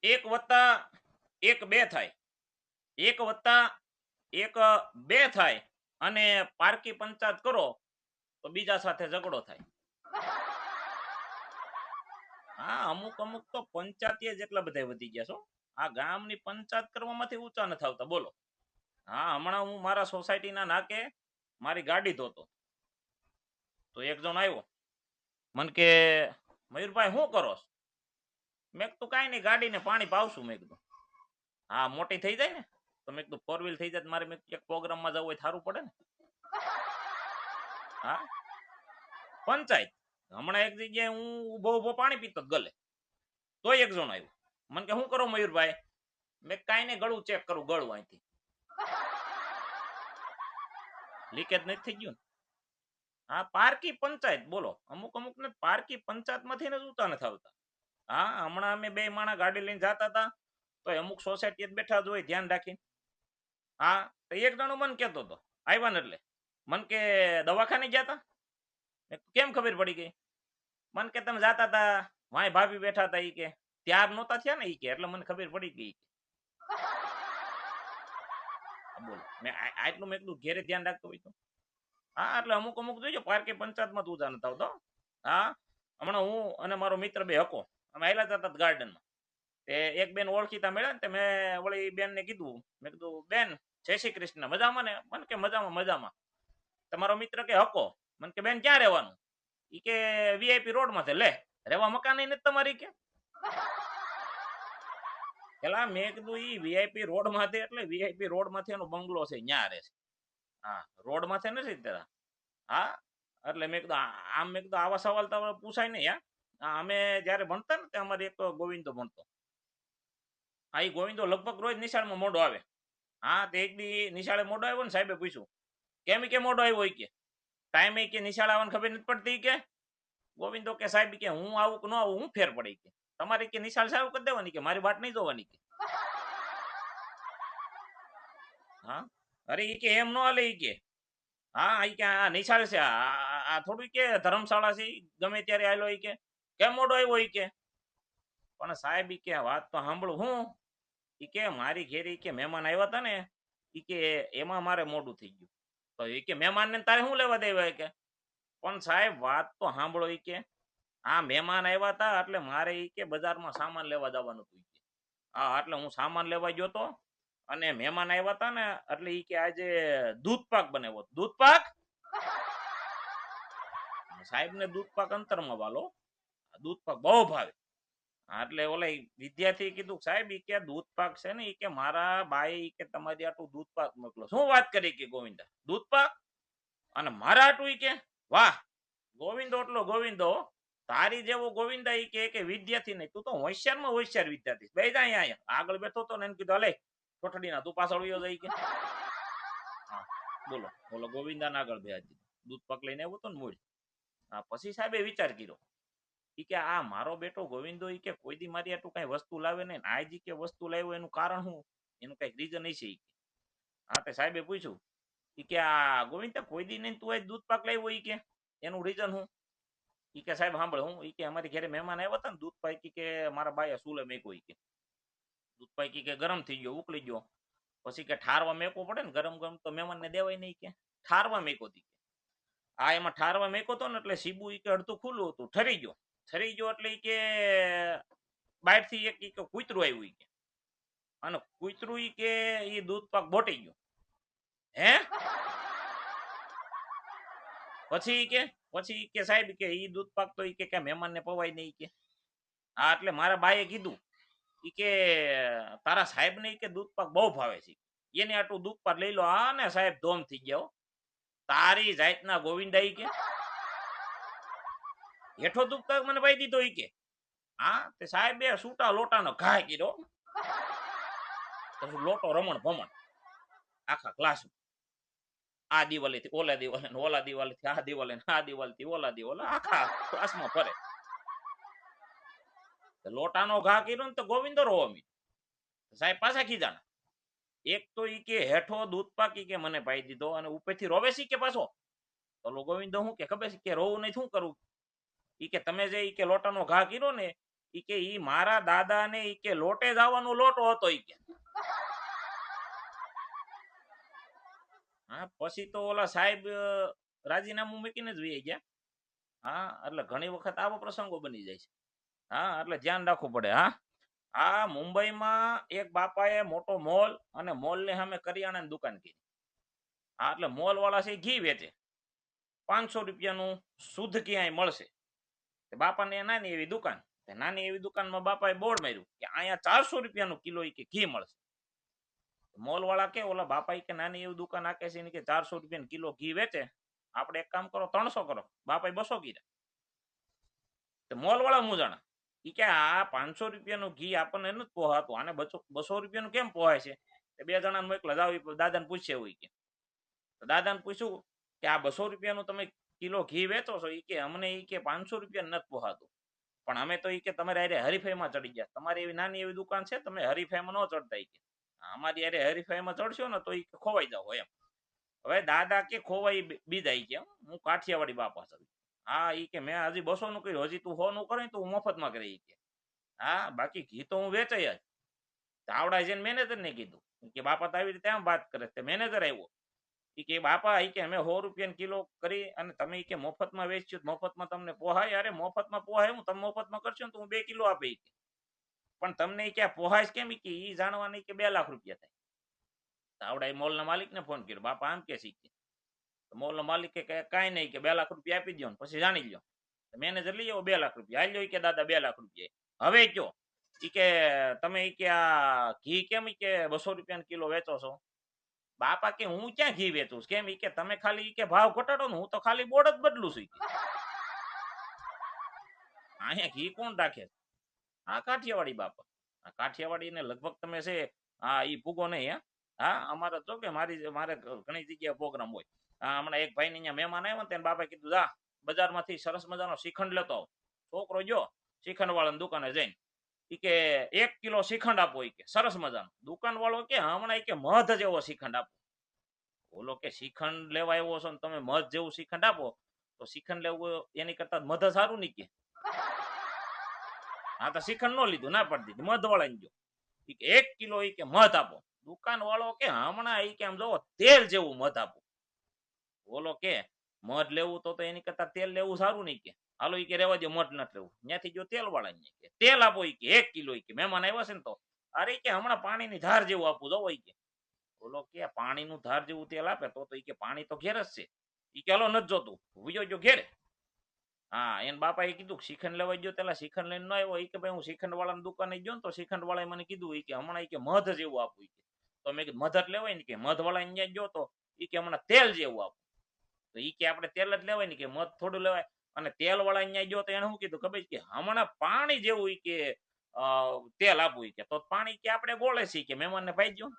એક વત્તા એક બે થાય, એક વત્તા એક બે થાય, અને પારકી પંચાત કરો તો બીજા સાથે ઝઘડો થાય. હા, અમુક અમુક તો પંચાયતી જેટલા બધા વધી ગયા છો. આ ગામની પંચાયત કરવામાંથી ઊંચા નથી આવતા, બોલો. હા, હમણાં હું મારા સોસાયટીના નાકે મારી ગાડી ધોતો, તો એક જણ આવ્યો, મન કે મયુરભાઈ શું કરો છો? મેં કીધું કાંઈ નહીં, ગાડીને પાણી પાવશું. મેં કીધું હા, મોટી થઈ જાય ને તો મેં કીધું 4 વ્હીલ થઈ જાય મારે મેં એક પ્રોગ્રામમાં જવું હોય સારું પડે ને. હા, પંચાયત. હમણાં એક જગ્યાએ હું ઉભો ઉભો પાણી પીતો ગલે, તો એક જણ આવ્યું, મને કે શું કરો મયુરભાઈ? મેં કાંઈ નહીં, ગળું ચેક કરું, ગળું અહીંથી લીકેજ નથી થઈ ગયું. હા, પારકી પંચાયત, બોલો. અમુક અમુક ને પારકી પંચાયત માંથી ને જ ઊંચા નથી આવતા. હા, હમણાં અમે બે માણા ગાડી લઈને જતા હતા, તો અમુક સોસાયટી બેઠા જ હોય ધ્યાન રાખીને. હા, તો એક જણો મને કહેતો હતો, આવ્યા ને એટલે મન કે દવાખાને ગયા હતા? કેમ ખબર પડી ગઈ? મન કે તમે જાતા હતા, વાય ભાભી બેઠા હતા, ઈ કે ત્યાર નહોતા થયા ને, ઈ કે એટલે મને ખબર પડી ગઈ. બોલો, મેં આટલું મેં કીધું ઘેરે ધ્યાન રાખતો હોય તો. હા, એટલે અમુક અમુક જોઈજો પાર્કે પંચાયતમાં તું જા નતા આવતો. હા, હમણાં હું અને મારો મિત્ર બે હકો અમે આયલા જતા ગાર્ડનમાં, તે એક બેન ઓળખીતા મળ્યા ને, તે મેં વળી બેન ને કીધું, મેં કીધું બેન જય શ્રી કૃષ્ણ, મજામાં ને? મને કે મજામાં મજામાં. તમારો મિત્ર કે હકો. મને કે બેન ક્યાં રહેવાનું? ઈ કે વીઆઈપી રોડ માં છે. લે, રહેવા મકાન નથી તમારી કે? પેલા મેં કીધું ઈ વીઆઈપી રોડ માંથી એટલે વીઆઈપી રોડ માંથી એનો બંગલો છે, ન્યા રહે છે. હા, રોડ માંથી નથી તેરા. હા, એટલે મેં કીધું આમ મેં કીધું આવા સવાલ તો પૂછાય નહીં. હા, અમે જયારે ભણતા ને ત્યાં અમારે એક ગોવિંદો ભણતો. હા, એ ગોવિંદો લગભગ રોજ નિશાળમાં મોડો આવે. હા, તે એક દી નિશાળે મોડો આવ્યો ને, સાહેબે પૂછ્યું કેમ કે મોડો આવ્યો? હોય કે ટાઈમે કે નિશાળ આવવાની ખબર નથી પડતી કે? ગોવિંદો કે સાહેબ કે હું આવું કે ન આવું હું ફેર પડી કે તમારે કે નિશાળ સારું કરી દેવાની કે મારી વાત નહીં જોવાની કે. હા, અરે ઈ કે એમ ન હાલે ઈ કે. હા, ઈ કે આ નિશાળ છે, આ થોડું કે ધર્મશાળા છે, ગમે ત્યારે આયલો ઈ કે કેમ મોડો આવ્યો ઈ કે. પણ સાહેબ ઈ કે વાત તો સાંભળું હું. ઈ કે મારી ઘેર ઈ કે મહેમાન આવ્યા હતા ને, ઈ કે એમાં મારે મોડું થઈ ગયું. તો ઈ કે મહેમાનને તારે શું લેવા દેવા કે? પણ સાહેબ વાત તો સાંભળો. ઈ કે આ મહેમાન આવ્યા હતા એટલે મારે ઈ કે બજારમાં સામાન લેવા જવાનું હતું. હા, એટલે હું સામાન લેવા ગયો તો, અને મહેમાન આવ્યા હતા ને એટલે ઈ કે આજે દૂધ પાક બનાવ્યો. દૂધ પાક? સાહેબ ને દૂધ પાક અંતરમાં વાલો, દૂધ પાક બહુ ભાવે. એટલે ઓલા વિદ્યાર્થી કીધું સાહેબ ઈ કે દૂધ પાક છે ને, ઈ કે મારા બાઈ ઈ કે તમારી આટલું દૂધ પાક મોકલો. શું વાત કરી કે ગોવિંદા, દૂધ પાક અને મારા આટલું? ઈ કે વાહ, ગોવિંદો એટલો ગોવિંદો. તારી જેવો ગોવિંદા ઈ કે વિદ્યાર્થી નહીં, તું તો હોશિયારમાં હોશિયાર વિદ્યાર્થી. બે જા અહીંયા આગળ બેઠો તો ને એને કીધું અલે કોઠડીના તું પાછળ વયો જાય કે. હા, બોલો બોલો, ગોવિંદા ના આગળ બે દૂધ પાક લઈને આવ્યો તો ને મૂળ. હા, પછી સાહેબે વિચાર કર્યો. ઈ કે આ મારો બેટો ગોવિંદો ઈ કે કોઈ દી મારી આટલું કઈ વસ્તુ લાવે ને, આજ ઈ કે વસ્તુ લાવ્યો એનું કારણ શું? એનું કઈક રીઝન હશે ઈ કે. હા, તે સાહેબે પૂછ્યું ઈ કે આ ગોવિંદા કોઈ દી નહીં તું આજ દૂધ પાક લાવ્યો ઈ કે એનું રીઝન શું? ઈ કે સાહેબ સાંભળ, હું ઈ કે અમારી ઘરે મહેમાન આવ્યા હતા ને, દૂધ પાક ઈ કે મારા બાએ સુલે મેકો. ઈ કે દૂધ પાક ઈ કે ગરમ થઈ ગયો, ઉકળી ગયો. પછી કે ઠારવા મેકવો પડે ને, ગરમ ગરમ તો મહેમાનને દેવાય નહીં કે ઠારવા મેકો હતી. આ એમાં ઠારવા મેકો તો ને એટલે સીબુ ઈ કે અડધું ખુલ્લું હતું, ઠરી ગયો. ઠરી ગયો એટલે ઈ કે બહાર થી એક ઈ કે કૂતરું આવ્યું. ઈ કે અને કૂતરું ઈ કે ઈ દૂધ પાક બોટી ગયો. હે? પછી કે સાહેબ કે ઈ દૂધ પાક તો ઈ કે મહેમાન ને પવાય નહીં કે. હા, એટલે મારા બાએ કીધું ઈ કે તારા સાહેબ ને ઈ કે દૂધ પાક બહુ ભાવે છે, એને આટલું દૂધ પાક લઈ લો. હા ને સાહેબ ધોમ થઈ ગયા. તારી જાતના ગોવિંદા ઈ કે હેઠો દૂધ પાક મને પાઈ દીધો. ઈ કે હા, તે સાહેબ સૂટા લોટાનો ઘા કર્યો. લોટો રમણ ભમણ આખા ક્લાસ. આ દિવાળી થી ઓલા દિવાળી, ઓલા દિવાળી થી આ દિવાળી, આ દિવાળી થી ઓલા દિવાળી, આખા ક્લાસમાં ફરે. લોટાનો ઘા કર્યો ને તો ગોવિંદો રોવા માંડ્યો. સાહેબ પાછા ખીજાણા. એક તો ઈ કે હેઠો દૂધ પાક ઈ કે મને પાઈ દીધો અને ઉપરથી રોવે છે કે પાછો. તો ગોવિંદો હું કે ખબર છે કે રોવું નહીં શું કરું? ઈ કે તમે જે ઈ કે લોટાનો ઘા કર્યો ને ઈ કે ઈ મારા દાદા ને ઈ કે લોટે જવાનો લોટો હતો ઈ કે. હા પછી તો ઓલા સાહેબ રાજીનામું મૂકીને જ વહી ગયા. હા એટલે ઘણી વખત આવા પ્રસંગો બની જાય છે. હા એટલે ધ્યાન રાખવું પડે. હા આ મુંબઈમાં એક બાપાએ મોટો મોલ અને મોલ ની સામે કરિયાણાની દુકાન કરી. હા એટલે મોલ વાળા છે ઘી વેચે, 500 રૂપિયાનું શુદ્ધ ક્યાંય મળશે. બાપાને નાની એવી દુકાન, નાની એવી દુકાનમાં બાપાએ બોર્ડ માર્યું કે અહીંયા 400 રૂપિયાનું કિલો કે ઘી મળશે. મોલ વાળા કે ઓલા બાપા કે નાની એવી દુકાન આકે છે કે 400 રૂપિયા કિલો ઘી વેચે, આપણે એક કામ કરો 300 કરો. બાપા 200 કીધા. મોલ વાળા મૂંઝાણા. ઈ કે આ 500 રૂપિયાનું ઘી આપણને નથી પોહાતું, આને 200 રૂપિયાનું કેમ પોહાય છે? બે જણાને મોકલા જાવ, દાદાને પૂછે એવું કે. દાદાને પૂછ્યું કે આ 200 રૂપિયાનું તમે કિલો ઘી વેચો છો, ઈ કે અમને ઈ કે 500 રૂપિયા નથી પોહાતું, પણ અમે તો ઈ કે તમારે અરે હરીફાઈમાં ચડી ગયા, તમારી એવી નાની એવી દુકાન છે, તમે હરીફાઈમાં ન ચડતા. ઈ કે અમારી અરે હરીફાઈમાં ચડશો ને તો ઈ ખોવાઈ જાવ એમ. હવે દાદા કે ખોવાઈ બીજા. ઈ કે હું કાઠિયાવાડી બાપા છું. હા ઈ કે મેં હજી 200 નું કર્યું, હજી તું 100 નું કરે તો હું મફતમાં કરી. ઈ કે હા બાકી ઘી તો હું વેચાય જ. આવડા જઈને મેનેજર ને કીધું કે બાપા તો આવી રીતે આમ વાત કરે. તે મેનેજર આવ્યો. ઈ કે બાપા ઈ કે અમે 100 રૂપિયા કિલો કરી અને તમે ઈ કે મફતમાં વેચ્યું, મફતમાં તમને પોહાય? અરે મફતમાં પોહાય, હું તમે મફતમાં કરશો ને તો હું 2 કિલો આપે. પણ તમને ઈ કે પોહાય કેમ? ઈ કે ઈ જાણવાની કે 2 લાખ રૂપિયા થાય. આવડા મોલ ના માલિક ને ફોન કર્યો, બાપા આમ કે શીખે. મોલ નો માલિક કે કાંઈ નહીં, કે 2 લાખ રૂપિયા આપી દો પછી જાણી લો. મેનેજર લઈ આવો 2 લાખ રૂપિયા. હાલ્યો ઈ કે દાદા 2 લાખ રૂપિયા. હવે કયો ઈ કે તમે ઈ કે આ ઘી કેમ ઈ કે 200 રૂપિયા કિલો વેચો છો? બાપા કે હું ક્યાં ઘી વેચું? કેમ? ઈ કે તમે ખાલી ઈ કે ભાવ ઘટાડો ને, હું તો ખાલી બોર્ડ જ બદલું છું. અહીંયા ઘી કોણ રાખે? હા કાઠિયાવાડી બાપા. આ કાઠિયાવાડી ને લગભગ તમે છે હા ઈ ભૂગો નહીં. હા અમારે તો કે મારે ઘણી જગ્યાએ પ્રોગ્રામ હોય. હમણાં એક ભાઈ ને અહીંયા મહેમાન આવ્યો ને, તેને બાપા કીધું જા બજારમાંથી સરસ મજાનો શ્રીખંડ લેતો આવ. છોકરો જો શ્રીખંડ વાળાની દુકાને જઈને ઈ કે 1 કિલો શ્રીખંડ આપો. ઈ કે સરસ મજાનો. દુકાન વાળો કે હમણાં ઈ કે મધ જેવો શ્રીખંડ આપો. બોલો કે શ્રીખંડ લેવા આવ્યો છો ને તમે મધ જેવું શ્રીખંડ આપો, તો શ્રીખંડ લેવું એની કરતા મધ સારું નહીં કે. હા તો શ્રીખંડ નો લીધું, ના પાડી દીધી. મધ વાળા ગયો. ઈ કે 1 કિલો ઈ કે મધ આપો. દુકાન વાળો કે હમણાં ઈ કે આમ જોવો તેલ જેવું મધ આપો. બોલો કે મધ લેવું તો એની કરતા તેલ લેવું સારું નહીં કે. હાલો ઈ કે રેવા દો, મધ નથી લેવું. ત્યાંથી જો તેલ વાળા કે તેલ આપો. ઈ કે 1 કિલો. ઈ કે મહેમાન આવ્યા છે ને તો અરે કે હમણાં પાણીની ધાર જેવું આપું જોવો. ઈ કે બોલો કે પાણીનું ધાર જેવું તેલ આપે તો ઈ કે પાણી તો ઘેર જ છે. ઈ કે હાલો નથી જોતું, વિયો જો ઘેરે. હા એને બાપાએ કીધું શ્રીખંડ લેવા ગયો, પેલા શ્રીખંડ લઈને ન આવ્યો. ઈ કે ભાઈ હું શ્રીખંડ વાળાની દુકાને ગયો ને તો શ્રીખંડ વાળાએ મને કીધું ઈ કે હમણાં ઈ કે મધ જેવું આપું. ઈ કે તો મેં કીધું મધ જ લેવાય ને. કે મધ વાળા અહીંયા ગયો તો ઈ કે હમણાં તેલ જેવું આપું. તો ઈ કે આપણે તેલ જ લેવાય ને, કે મધ થોડું લેવાય. અને તેલ વાળા અહીંયા ગયો તો એને શું કીધું ખબર કે હમણાં પાણી જેવું ઈ કે તેલ આપવું. ઈ કે તો પાણી કે આપણે ગોળે છે કે મહેમાનને પાઈ ગયો.